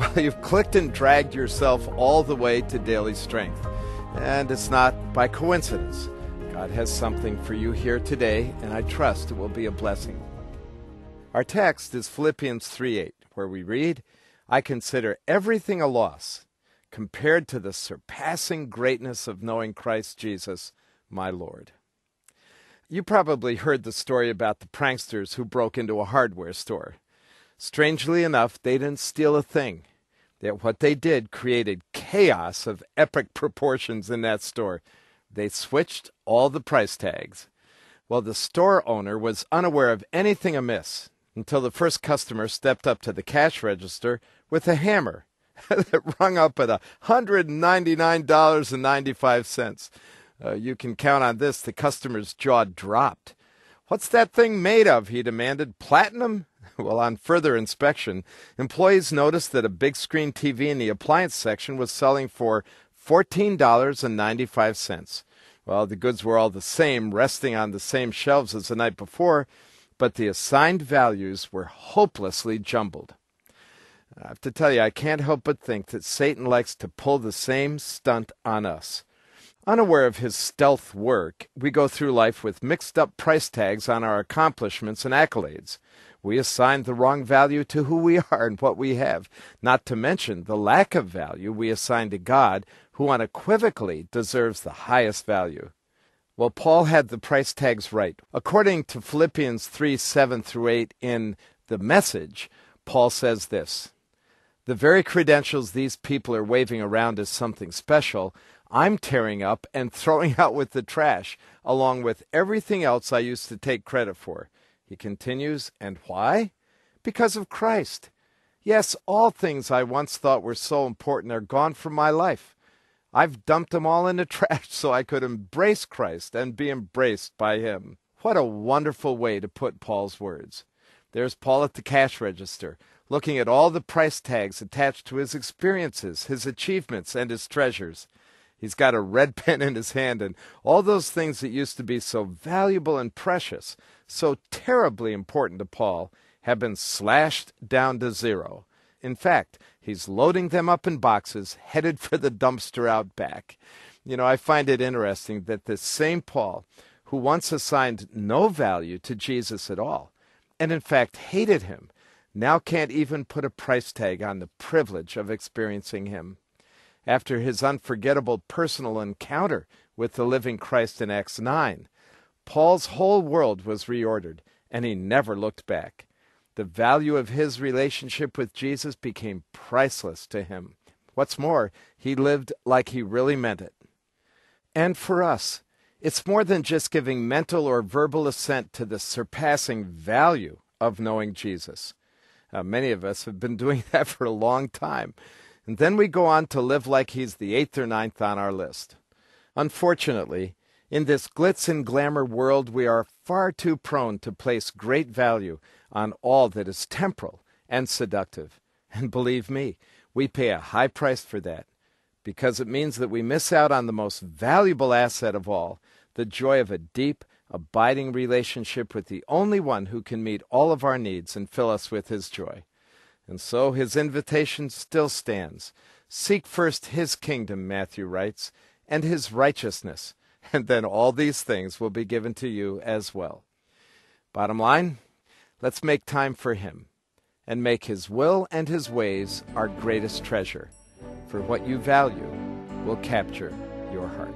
Well, you've clicked and dragged yourself all the way to Daily Strength. And it's not by coincidence. God has something for you here today, and I trust it will be a blessing. Our text is Philippians 3:8, where we read, "I consider everything a loss compared to the surpassing greatness of knowing Christ Jesus, my Lord." You probably heard the story about the pranksters who broke into a hardware store. Strangely enough, they didn't steal a thing. Yet what they did created chaos of epic proportions in that store. They switched all the price tags. Well, the store owner was unaware of anything amiss until the first customer stepped up to the cash register with a hammer that rung up at $199.95. You can count on this. The customer's jaw dropped. "What's that thing made of?" he demanded. "Platinum?" Well, on further inspection, employees noticed that a big screen TV in the appliance section was selling for $14.95. Well, the goods were all the same, resting on the same shelves as the night before, but the assigned values were hopelessly jumbled. I have to tell you, I can't help but think that Satan likes to pull the same stunt on us. Unaware of his stealth work, we go through life with mixed-up price tags on our accomplishments and accolades. We assign the wrong value to who we are and what we have, not to mention the lack of value we assign to God, who unequivocally deserves the highest value. Well, Paul had the price tags right. According to Philippians 3:7-8 in the Message, Paul says this, "The very credentials these people are waving around as something special, I'm tearing up and throwing out with the trash, along with everything else I used to take credit for." He continues, "And why? Because of Christ. Yes, all things I once thought were so important are gone from my life. I've dumped them all in the trash so I could embrace Christ and be embraced by him." What a wonderful way to put Paul's words. There's Paul at the cash register, looking at all the price tags attached to his experiences, his achievements, and his treasures. He's got a red pen in his hand, and all those things that used to be so valuable and precious, so terribly important to Paul, have been slashed down to zero. In fact, he's loading them up in boxes, headed for the dumpster out back. You know, I find it interesting that this same Paul, who once assigned no value to Jesus at all, and in fact hated him, now can't even put a price tag on the privilege of experiencing him. After his unforgettable personal encounter with the living Christ in Acts 9, Paul's whole world was reordered, and he never looked back. The value of his relationship with Jesus became priceless to him. What's more, he lived like he really meant it. And for us, it's more than just giving mental or verbal assent to the surpassing value of knowing Jesus. Many of us have been doing that for a long time. And then we go on to live like he's the 8th or 9th on our list. Unfortunately, in this glitz and glamour world, we are far too prone to place great value on all that is temporal and seductive. And believe me, we pay a high price for that, because it means that we miss out on the most valuable asset of all, the joy of a deep, abiding relationship with the only one who can meet all of our needs and fill us with his joy. And so his invitation still stands. Seek first his kingdom, Matthew writes, and his righteousness, and then all these things will be given to you as well. Bottom line, let's make time for him and make his will and his ways our greatest treasure, for what you value will capture your heart.